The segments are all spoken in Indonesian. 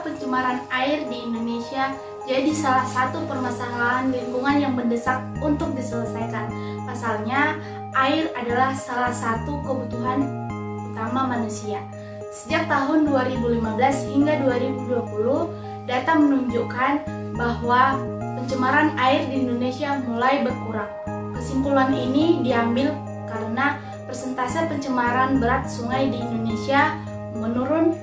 pencemaran air di Indonesia jadi salah satu permasalahan lingkungan yang mendesak untuk diselesaikan. Pasalnya, air adalah salah satu kebutuhan utama manusia. Sejak tahun 2015 hingga 2020, data menunjukkan bahwa pencemaran air di Indonesia mulai berkurang. Kesimpulan ini diambil karena persentase pencemaran berat sungai di Indonesia menurun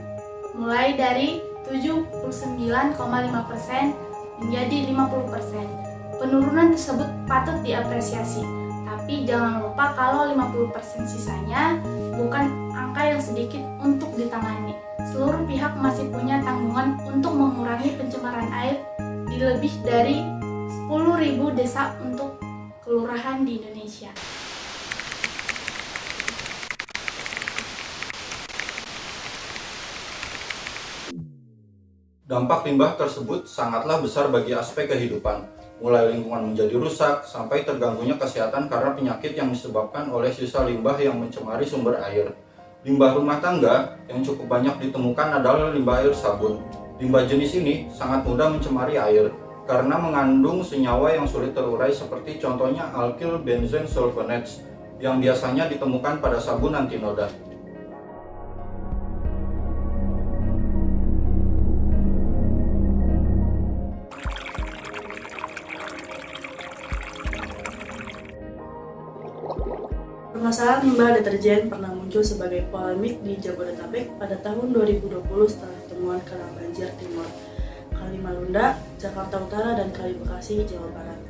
mulai dari 79,5% menjadi 50%. Penurunan tersebut patut diapresiasi, tapi jangan lupa kalau 50% sisanya bukan angka yang sedikit untuk ditangani. Seluruh pihak masih punya tanggungan untuk mengurangi pencemaran air di lebih dari 10.000 desa untuk kelurahan di Indonesia. Dampak limbah tersebut sangatlah besar bagi aspek kehidupan, mulai lingkungan menjadi rusak sampai terganggunya kesehatan karena penyakit yang disebabkan oleh sisa limbah yang mencemari sumber air. Limbah rumah tangga yang cukup banyak ditemukan adalah limbah air sabun. Limbah jenis ini sangat mudah mencemari air karena mengandung senyawa yang sulit terurai seperti contohnya alkyl benzen sulfonates yang biasanya ditemukan pada sabun anti noda. Permasalahan limbah deterjen pernah muncul sebagai polemik di Jabodetabek pada tahun 2020 setelah temuan kanal banjir timur, Kali Marunda, Jakarta Utara, dan Kali Bekasi, Jawa Barat,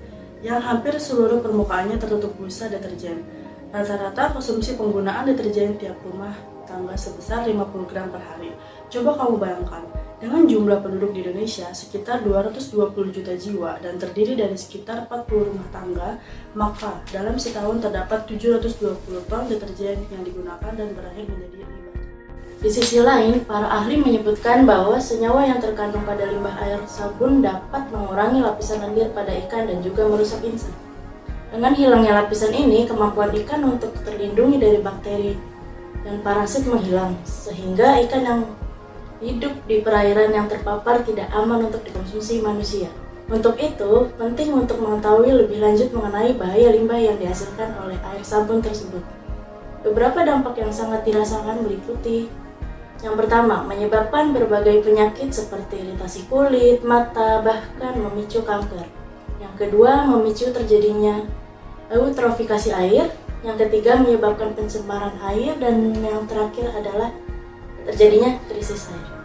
yang hampir seluruh permukaannya tertutup busa deterjen. Rata-rata konsumsi penggunaan deterjen tiap rumah tangga sebesar 50 gram per hari. Coba kamu bayangkan, dengan jumlah penduduk di Indonesia sekitar 220 juta jiwa dan terdiri dari sekitar 40 rumah tangga, maka dalam setahun terdapat 720 ton deterjen yang digunakan dan berakhir menjadi limbah. Di sisi lain, para ahli menyebutkan bahwa senyawa yang terkandung pada limbah air sabun dapat mengurangi lapisan lendir pada ikan dan juga merusak insan. Dengan hilangnya lapisan ini, kemampuan ikan untuk terlindungi dari bakteri dan parasit menghilang, sehingga ikan yang hidup di perairan yang terpapar tidak aman untuk dikonsumsi manusia. Untuk itu, penting untuk mengetahui lebih lanjut mengenai bahaya limbah yang dihasilkan oleh air sabun tersebut. Beberapa dampak yang sangat dirasakan meliputi: yang pertama, menyebabkan berbagai penyakit seperti iritasi kulit, mata, bahkan memicu kanker. Yang kedua, memicu terjadinya eutrofikasi air. Yang ketiga, menyebabkan pencemaran air. Dan yang terakhir adalah terjadinya krisis air.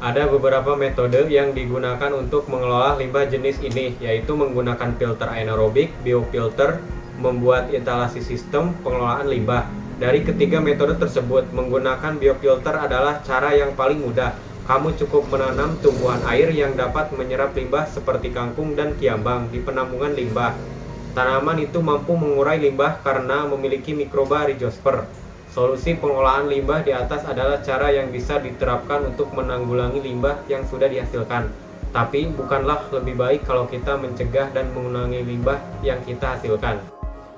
Ada beberapa metode yang digunakan untuk mengelola limbah jenis ini, yaitu menggunakan filter anaerobik, biofilter, membuat instalasi sistem pengelolaan limbah. Dari ketiga metode tersebut, menggunakan biofilter adalah cara yang paling mudah. Kamu cukup menanam tumbuhan air yang dapat menyerap limbah seperti kangkung dan kiambang di penampungan limbah. Tanaman itu mampu mengurai limbah karena memiliki mikroba rhizosper. Solusi pengelolaan limbah di atas adalah cara yang bisa diterapkan untuk menanggulangi limbah yang sudah dihasilkan. Tapi bukanlah lebih baik kalau kita mencegah dan mengurangi limbah yang kita hasilkan.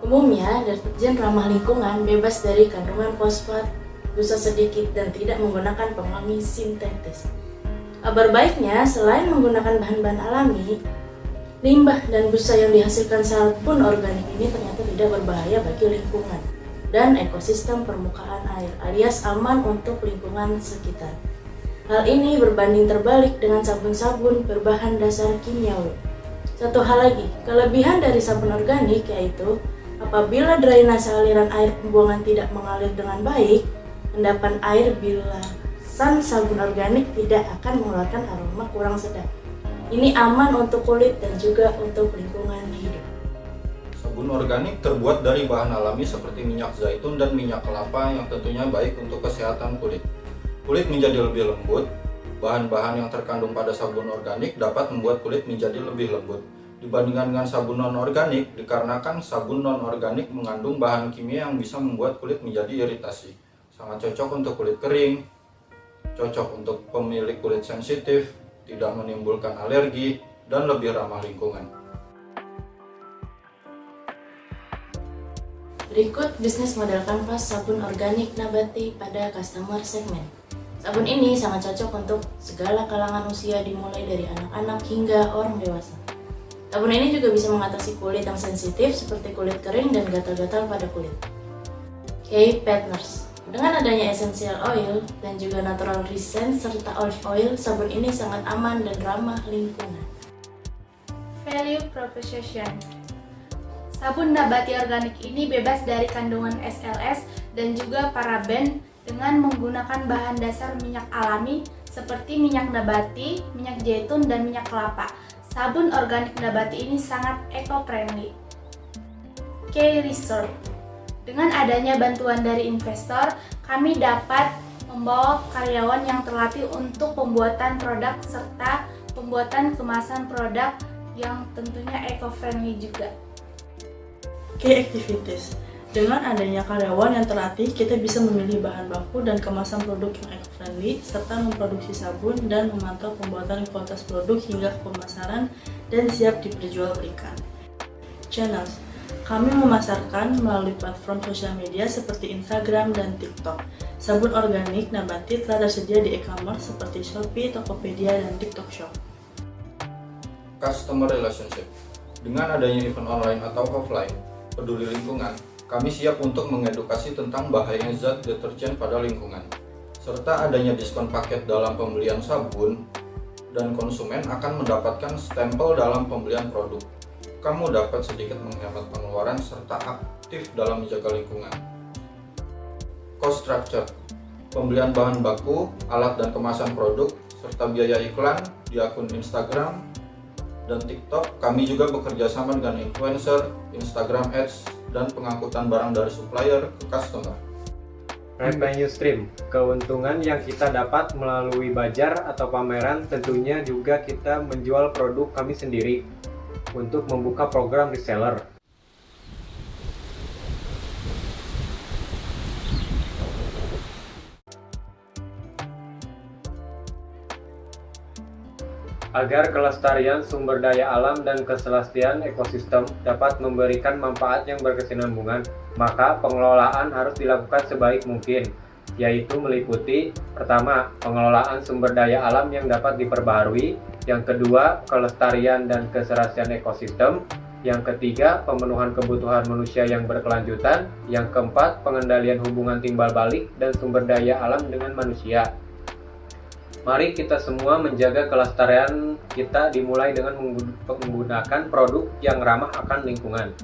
Umumnya, deterjen ramah lingkungan bebas dari kandungan fosfat, busa sedikit, dan tidak menggunakan pewangi sintetis. Kabar baiknya, selain menggunakan bahan-bahan alami, limbah dan busa yang dihasilkan sabun organik ini ternyata tidak berbahaya bagi lingkungan dan ekosistem permukaan air, alias aman untuk lingkungan sekitar. Hal ini berbanding terbalik dengan sabun-sabun berbahan dasar kimiawi. Satu hal lagi, kelebihan dari sabun organik yaitu apabila drainase aliran air pembuangan tidak mengalir dengan baik, endapan air bilasan sabun organik tidak akan mengeluarkan aroma kurang sedap. Ini aman untuk kulit dan juga untuk lingkungan hidup. Sabun organik terbuat dari bahan alami seperti minyak zaitun dan minyak kelapa yang tentunya baik untuk kesehatan kulit. Kulit menjadi lebih lembut. Bahan-bahan yang terkandung pada sabun organik dapat membuat kulit menjadi lebih lembut dibandingkan dengan sabun non-organik, dikarenakan sabun non-organik mengandung bahan kimia yang bisa membuat kulit menjadi iritasi. Sangat cocok untuk kulit kering, cocok untuk pemilik kulit sensitif, tidak menimbulkan alergi, dan lebih ramah lingkungan. Berikut bisnis model kanvas sabun organik nabati pada customer segment. Sabun ini sangat cocok untuk segala kalangan usia dimulai dari anak-anak hingga orang dewasa. Sabun ini juga bisa mengatasi kulit yang sensitif seperti kulit kering dan gatal-gatal pada kulit. K-Partners. Dengan adanya essential oil dan juga natural resin serta olive oil, sabun ini sangat aman dan ramah lingkungan. Value proposition. Sabun nabati organik ini bebas dari kandungan SLS dan juga paraben dengan menggunakan bahan dasar minyak alami seperti minyak nabati, minyak zaitun, dan minyak kelapa. Sabun organik nabati ini sangat eco-friendly. K-Research. Dengan adanya bantuan dari investor, kami dapat membawa karyawan yang terlatih untuk pembuatan produk serta pembuatan kemasan produk yang tentunya eco-friendly juga. K-Activities. Dengan adanya karyawan yang terlatih, kita bisa memilih bahan baku dan kemasan produk yang eco-friendly, serta memproduksi sabun dan memantau pembuatan kualitas produk hingga pemasaran dan siap diperjualbelikan. Channels. Kami memasarkan melalui platform sosial media seperti Instagram dan TikTok. Sabun organik nabati telah tersedia di e-commerce seperti Shopee, Tokopedia, dan TikTok Shop. Customer relationship. Dengan adanya event online atau offline, peduli lingkungan, kami siap untuk mengedukasi tentang bahayanya zat deterjen pada lingkungan, serta adanya diskon paket dalam pembelian sabun, dan konsumen akan mendapatkan stempel dalam pembelian produk. Kamu dapat sedikit menghemat pengeluaran serta aktif dalam menjaga lingkungan. Cost structure. Pembelian bahan baku, alat dan kemasan produk, serta biaya iklan di akun Instagram dan TikTok. Kami juga bekerja sama dengan influencer, Instagram Ads, dan pengangkutan barang dari supplier ke customer. Revenue stream, keuntungan yang kita dapat melalui bazar atau pameran, tentunya juga kita menjual produk kami sendiri untuk membuka program reseller. Agar kelestarian sumber daya alam dan keselestarian ekosistem dapat memberikan manfaat yang berkesinambungan, maka pengelolaan harus dilakukan sebaik mungkin, yaitu meliputi: pertama, pengelolaan sumber daya alam yang dapat diperbaharui; yang kedua, kelestarian dan keserasian ekosistem; yang ketiga, pemenuhan kebutuhan manusia yang berkelanjutan; yang keempat, pengendalian hubungan timbal balik dan sumber daya alam dengan manusia. Mari kita semua menjaga kelestarian kita dimulai dengan menggunakan produk yang ramah akan lingkungan.